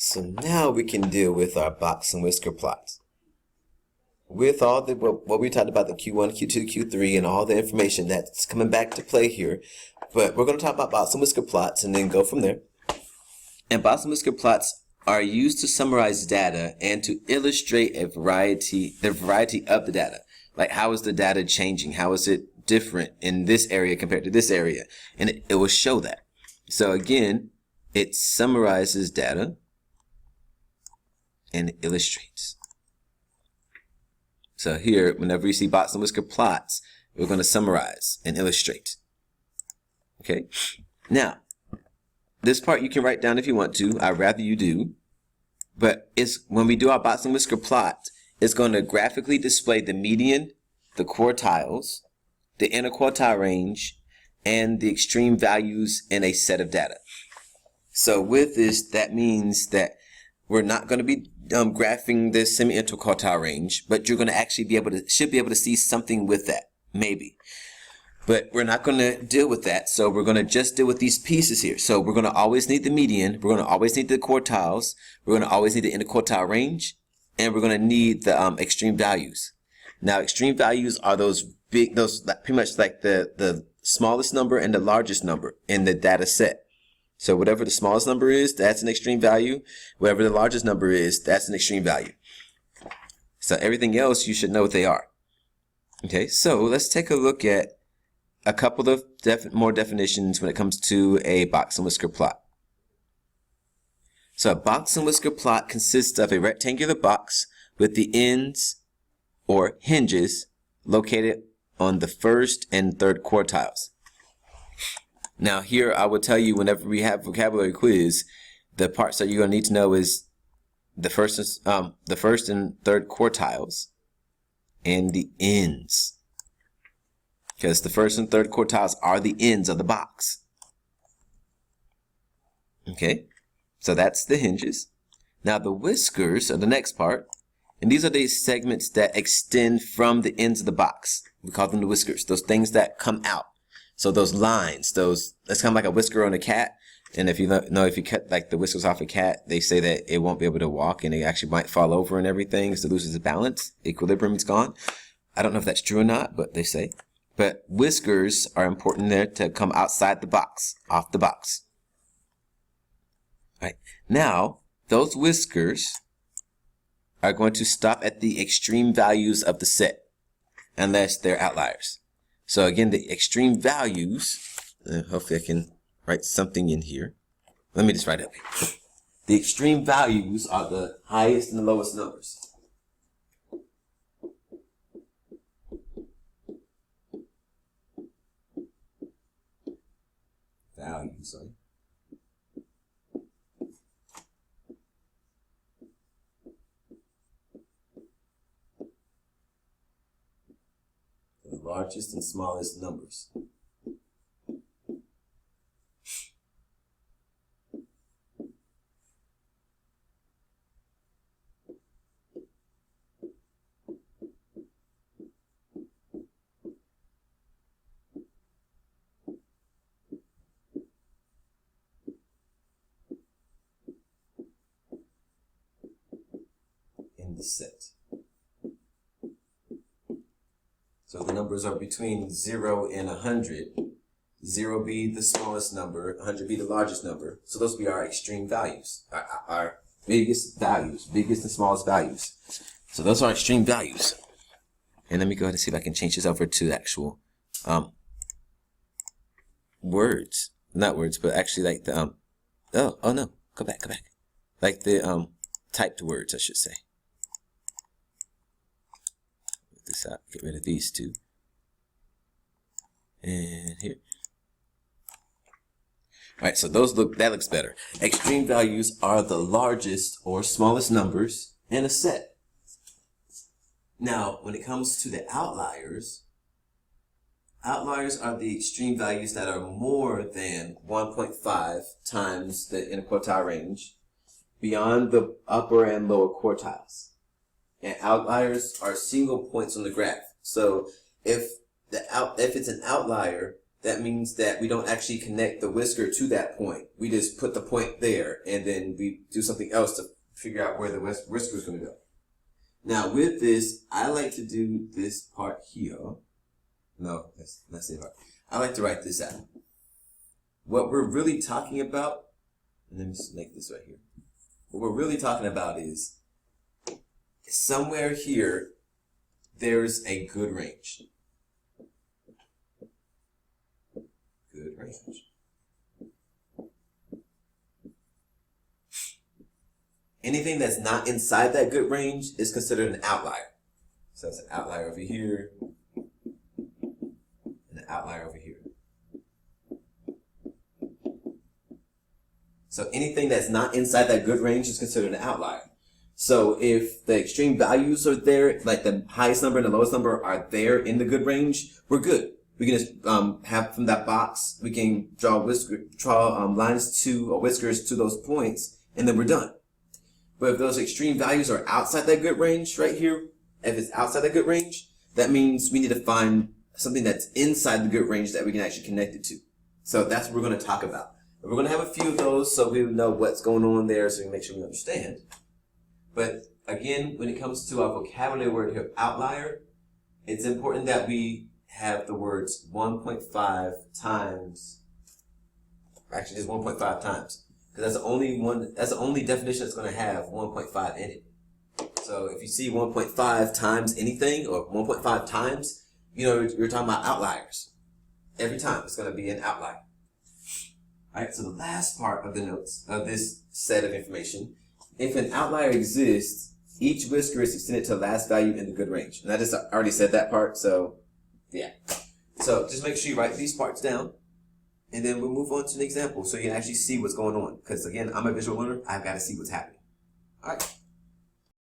So now we can deal with our box and whisker plots. With all the what we talked about, the Q1, Q2, Q3, and all the information that's coming back to play here. But we're going to talk about box and whisker plots and then go from there. And box and whisker plots are used to summarize data and to illustrate the variety of the data. Like, how is the data changing? How is it different in this area compared to this area? And it will show that. So again, it summarizes data and it illustrates. So here, whenever you see box and whisker plots, we're going to summarize and illustrate. Okay. Now, this part you can write down if you want to. I'd rather you do. But when we do our box and whisker plot, it's going to graphically display the median, the quartiles, the interquartile range, and the extreme values in a set of data. So with this, that means that we're not going to be graphing the semi-interquartile range, but you're going to actually should be able to see something with that, maybe. But we're not going to deal with that, so we're going to just deal with these pieces here. So we're going to always need the median, we're going to always need the quartiles, we're going to always need the interquartile range, and we're going to need the extreme values. Now, extreme values are those pretty much like the smallest number and the largest number in the data set. So whatever the smallest number is, that's an extreme value. Whatever the largest number is, that's an extreme value. So everything else, you should know what they are. Okay, so let's take a look at a couple of more definitions when it comes to a box and whisker plot. So a box and whisker plot consists of a rectangular box with the ends or hinges located on the first and third quartiles. Now here I will tell you, whenever we have vocabulary quiz, the parts that you're going to need to know is the first and third quartiles and the ends. Because the first and third quartiles are the ends of the box. Okay, so that's the hinges. Now the whiskers are the next part, and these are the segments that extend from the ends of the box. We call them the whiskers, those things that come out. So those lines, that's kind of like a whisker on a cat. And if you know, if you cut like the whiskers off a cat, they say that it won't be able to walk and it actually might fall over and everything, so it loses its balance. Equilibrium is gone. I don't know if that's true or not, but they say. But whiskers are important there to come outside the box, off the box. All right. Now, those whiskers are going to stop at the extreme values of the set, unless they're outliers. So again, the extreme values, hopefully I can write something in here. Let me just write it up here. The extreme values are the highest and the lowest numbers. Values, sorry. The largest and smallest numbers. In the set. So the numbers are between 0 and 100. 0 be the smallest number, 100 be the largest number. So those will be our extreme values, our biggest values, biggest and smallest values. So those are extreme values. And let me go ahead and see if I can change this over to actual words. Not words, but actually like the oh no, go back. Like the typed words, I should say. This out, get rid of these two, and here. All right, so that looks better. Extreme values are the largest or smallest numbers in a set. Now, when it comes to the outliers are the extreme values that are more than 1.5 times the interquartile range beyond the upper and lower quartiles. And outliers are single points on the graph. So if it's an outlier, that means that we don't actually connect the whisker to that point. We just put the point there, and then we do something else to figure out where the whisker is going to go. Now, with this, I like to do this part here. No, that's not the part. I like to write this out. What we're really talking about, and let me just make this right here. What we're really talking about is somewhere here, there's a good range. Good range. Anything that's not inside that good range is considered an outlier. So it's an outlier over here, and an outlier over here. So anything that's not inside that good range is considered an outlier. So if the extreme values are there, like the highest number and the lowest number are there in the good range, we're good. We can just have from that box, we can draw lines to or whiskers to those points, and then we're done. But if those extreme values are outside that good range right here, if it's outside that good range, that means we need to find something that's inside the good range that we can actually connect it to. So that's what we're going to talk about. We're going to have a few of those so we know what's going on there, so we can make sure we understand. But again, when it comes to our vocabulary word here, outlier, it's important that we have the words 1.5 times, actually just 1.5 times, because that's the only definition that's going to have 1.5 in it. So if you see 1.5 times anything, or 1.5 times, you know, you're talking about outliers. Every time it's going to be an outlier. Alright, so the last part of the notes of this set of information, if an outlier exists, each whisker is extended to the last value in the good range. And I just already said that part, so yeah. So just make sure you write these parts down, and then we'll move on to an example so you can actually see what's going on. Because again, I'm a visual learner, I've got to see what's happening. Alright.